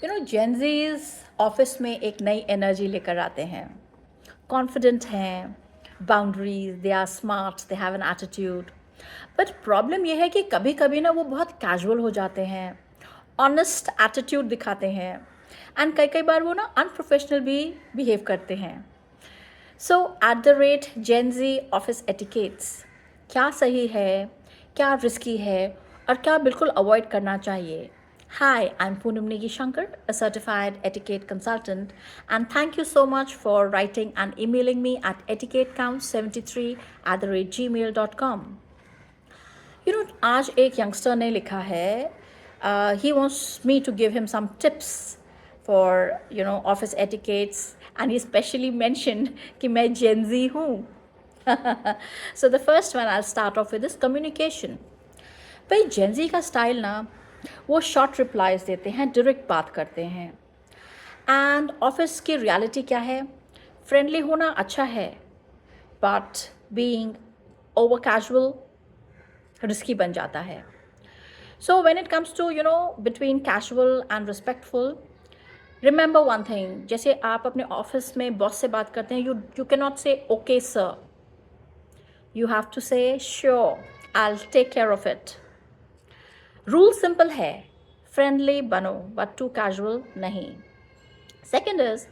Gen Zs office में एक नई एनर्जी लेकर आते हैं, कॉन्फिडेंट हैं, boundaries, they are smart, they have an attitude. But problem यह है कि कभी कभी ना वो बहुत कैजुअल हो जाते हैं, ऑनेस्ट एटीट्यूड दिखाते हैं, एंड कई कई बार वो ना अनप्रोफेशनल भी बिहेव करते हैं। So at the rate Gen Z office etiquettes, क्या सही है, क्या रिस्की है, और क्या बिल्कुल अवॉइड करना चाहिए? Hi, I'm Poonam Negi Shankar, a certified etiquette consultant, and thank you so much for writing and emailing me at etiquettecounts73@gmail.com. आज एक यंगस्टर ने लिखा है, he wants me to give him some tips for office etiquettes, and he specially mentioned कि मैं Gen Z हूँ. So the first one I'll start off with is communication. भाई Gen Z का स्टाइल ना, वो शॉर्ट रिप्लाइज देते हैं, direct बात करते हैं। एंड ऑफिस की रियलिटी क्या है? फ्रेंडली होना अच्छा है, but being over casual risky बन जाता है। So when it comes to between casual and respectful, remember one thing, जैसे आप अपने ऑफिस में बॉस से बात करते हैं, you can not say okay sir, you have to say sure, I will take care of it. Rule simple है, friendly बनो बट टू कैजुअल नहीं। Second is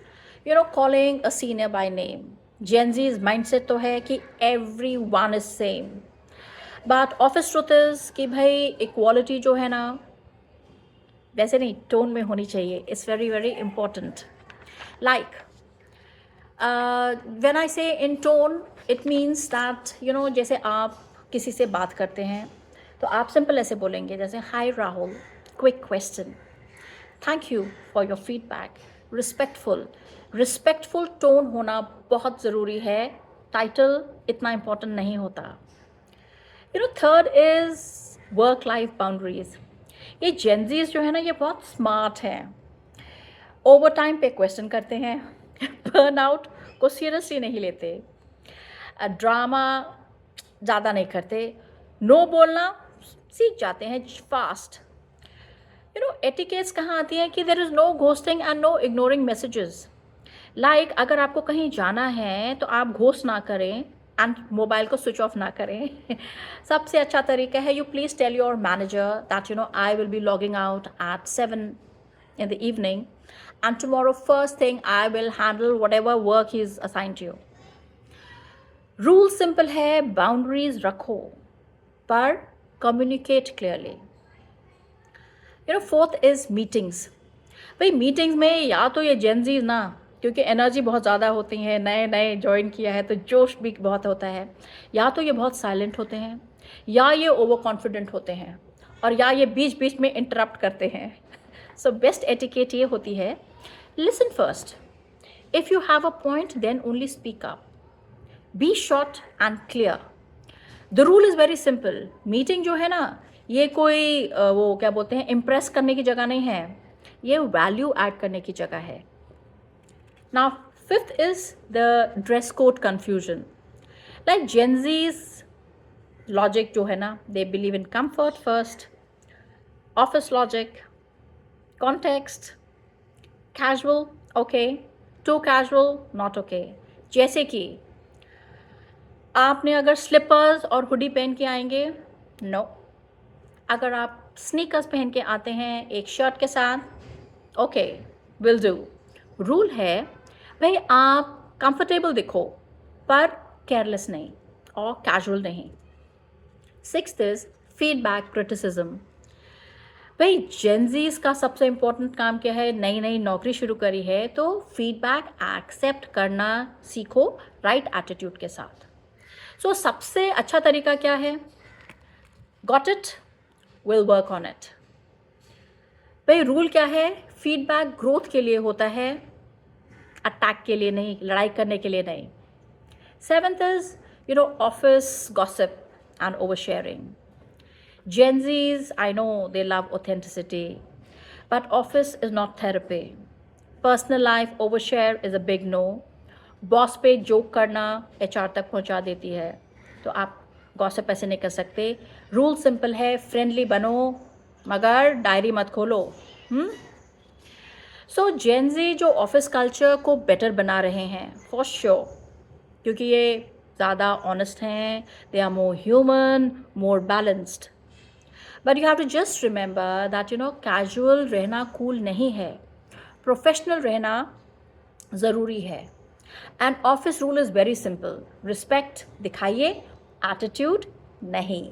calling a senior by name. Gen Z's mindset तो है कि everyone is same, but office truth is कि भाई equality जो है ना, वैसे नहीं, टोन में होनी चाहिए। It's very very important. Like when I से इन टोन, इट मीन्स दैट जैसे आप किसी से बात करते हैं तो आप सिंपल ऐसे बोलेंगे, जैसे hi Rahul, quick question, thank you for your feedback. Respectful tone होना बहुत ज़रूरी है, टाइटल इतना इम्पोर्टेंट नहीं होता। Third is work life boundaries. ये जेनजीज जो है ना, ये बहुत स्मार्ट हैं, ओवर टाइम पे क्वेश्चन करते हैं, बर्नआउट को सीरियसली नहीं लेते, ड्रामा ज़्यादा नहीं करते, नो बोलना सीख जाते हैं फास्ट। एटिकेट्स कहाँ आती हैं कि there is no ghosting and no ignoring messages. Like अगर आपको कहीं जाना है तो आप घोस्ट ना करें एंड मोबाइल को स्विच ऑफ ना करें। सबसे अच्छा तरीका है, you please tell your manager that I will be logging out at 7 in the evening, and tomorrow first thing I will handle whatever work is assigned to you. Rule simple है, boundaries रखो पर communicate clearly. Fourth is meetings. भाई meetings में या तो ये Gen Zs ना, क्योंकि एनर्जी बहुत ज़्यादा होती है, नए नए ज्वाइन किया है तो जोश भी बहुत होता है, या तो ये बहुत साइलेंट होते हैं, या ये ओवर कॉन्फिडेंट होते हैं, और या ये बीच बीच में इंटरप्ट करते हैं। सो बेस्ट एटिकेट ये होती है, listen first, if you have a point then only speak up, be short and clear. The rule is very simple. Meeting जो है ना, ये कोई वो क्या बोलते हैं, इम्प्रेस करने की जगह नहीं है, ये वैल्यू ऐड करने की जगह है। Now fifth is the dress code confusion. Like Gen Z's logic जो है ना, they believe in comfort first, office logic context, casual okay, too casual not okay. जैसे कि आपने अगर स्लीपर्स और हुडी पहन के आएंगे, नो। अगर आप स्नीकर्स पहन के आते हैं एक शर्ट के साथ, ओके, विल डू। रूल है भाई, आप कंफर्टेबल दिखो पर केयरलेस नहीं और कैजुअल नहीं। Sixth is feedback criticism. भाई जेनजीज का सबसे इम्पोर्टेंट काम क्या है? नई नई नौकरी शुरू करी है तो फीडबैक एक्सेप्ट करना सीखो राइट एटीट्यूड के साथ। सो सबसे अच्छा तरीका क्या है? Got it, will work on it. भाई रूल क्या है? फीडबैक ग्रोथ के लिए होता है, अटैक के लिए नहीं, लड़ाई करने के लिए नहीं। Seventh is office gossip and over sharing. Gen Zs, I know they love authenticity, but office is not therapy. Personal life overshare is a big no. Boss पे जोक करना HR तक पहुंचा देती है, तो आप गॉसिप ऐसे नहीं कर सकते। रूल सिंपल है, फ्रेंडली बनो मगर डायरी मत खोलो। सो जेन ज़ी जो ऑफिस कल्चर को बेटर बना रहे हैं फॉर श्योर, क्योंकि ये ज़्यादा ऑनेस्ट हैं, they are more human, more balanced. But you have to just remember that casual रहना कूल नहीं है, प्रोफेशनल रहना ज़रूरी है. And office rule is very simple, respect दिखाइए, एटीट्यूड नहीं.